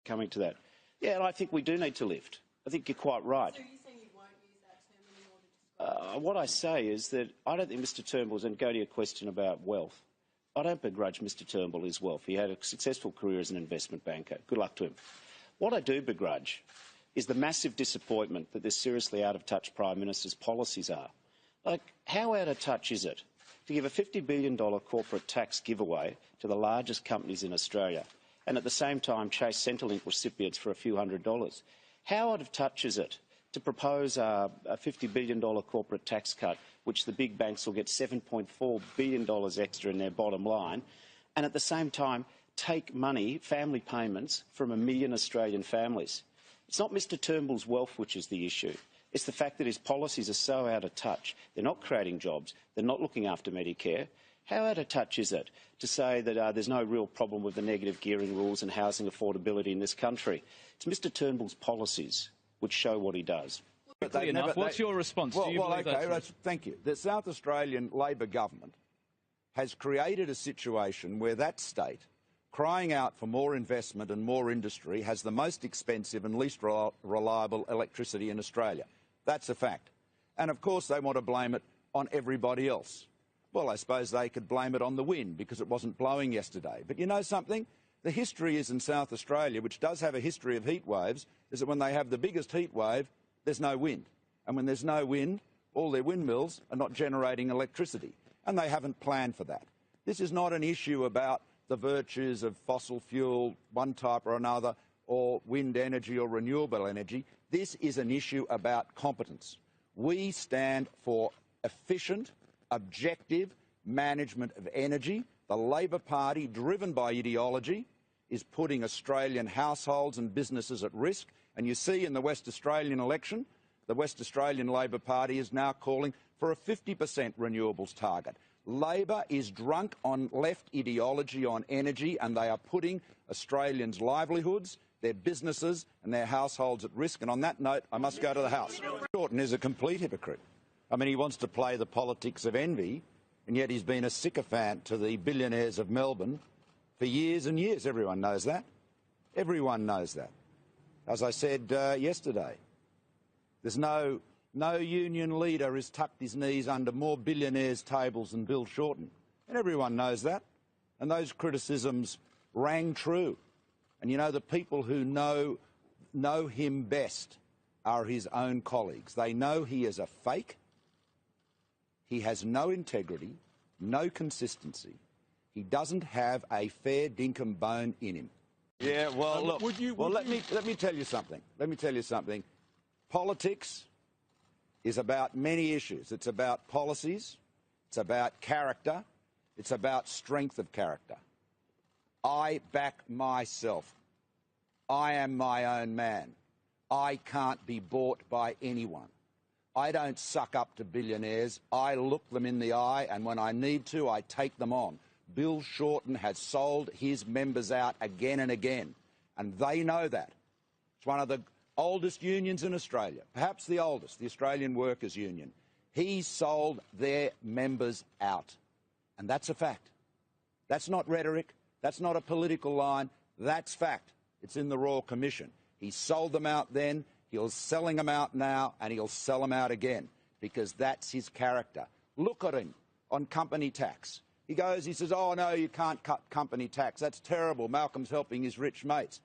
coming to that. Yeah, and I think we do need to lift. I think you're quite right. So you're saying you won't use that term anymore to describe What I say is that I don't think Mr Turnbull's, and go to your question about wealth, I don't begrudge Mr Turnbull his wealth. He had a successful career as an investment banker. Good luck to him. What I do begrudge is the massive disappointment that this seriously out-of-touch Prime Minister's policies are. Like, how out of touch is it to give a $50 billion corporate tax giveaway to the largest companies in Australia and at the same time chase Centrelink recipients for a few $100s? How out of touch is it to propose a $50 billion corporate tax cut, which the big banks will get $7.4 billion extra in their bottom line, and at the same time take money, family payments, from 1 million Australian families? It's not Mr Turnbull's wealth which is the issue. It's the fact that his policies are so out of touch. They're not creating jobs. They're not looking after Medicare. How out of touch is it to say that there's no real problem with the negative gearing rules and housing affordability in this country? It's Mr Turnbull's policies which show what he does. What's your response? Thank you. The South Australian Labor government has created a situation where that state, crying out for more investment and more industry, has the most expensive and least reliable electricity in Australia. That's a fact. And of course they want to blame it on everybody else. Well, I suppose they could blame it on the wind because it wasn't blowing yesterday. But you know something? The history is in South Australia, which does have a history of heat waves, is that when they have the biggest heat wave, there's no wind. And when there's no wind, all their windmills are not generating electricity. And they haven't planned for that. This is not an issue about the virtues of fossil fuel, one type or another, or wind energy or renewable energy. This is an issue about competence. We stand for efficient, objective management of energy. The Labor Party, driven by ideology, is putting Australian households and businesses at risk. And you see in the West Australian election, the West Australian Labor Party is now calling for a 50% renewables target. Labor is drunk on left ideology on energy, and they are putting Australians' livelihoods, their businesses and their households at risk. And on that note, I must go to the House. Shorten is a complete hypocrite. I mean, he wants to play the politics of envy, and yet he's been a sycophant to the billionaires of Melbourne for years and years. Everyone knows that. Everyone knows that. As I said yesterday, there's no union leader has tucked his knees under more billionaires' tables than Bill Shorten. And everyone knows that. And those criticisms rang true. And you know, the people who know him best are his own colleagues. They know he is a fake. He has no integrity, no consistency. He doesn't have a fair dinkum bone in him. Yeah, well, look. Let me tell you something. Let me tell you something. Politics is about many issues. It's about policies. It's about character. It's about strength of character. I back myself. I am my own man. I can't be bought by anyone. I don't suck up to billionaires. I look them in the eye, and when I need to, I take them on. Bill Shorten has sold his members out again and again, and they know that. It's one of the oldest unions in Australia, perhaps the oldest, the Australian Workers' Union. He sold their members out, and that's a fact. That's not rhetoric. That's not a political line. That's fact. It's in the Royal Commission. He sold them out then, he's selling them out now, and he'll sell them out again, because that's his character. Look at him on company tax. He says, oh, no, you can't cut company tax. That's terrible. Malcolm's helping his rich mates.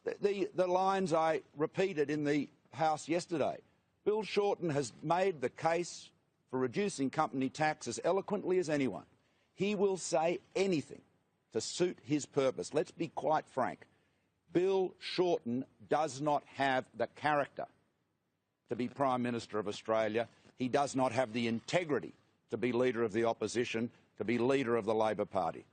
The lines I repeated in the House yesterday. Bill Shorten has made the case for reducing company tax as eloquently as anyone. He will say anything to suit his purpose. Let's be quite frank. Bill Shorten does not have the character to be Prime Minister of Australia. He does not have the integrity to be Leader of the Opposition, to be Leader of the Labor Party.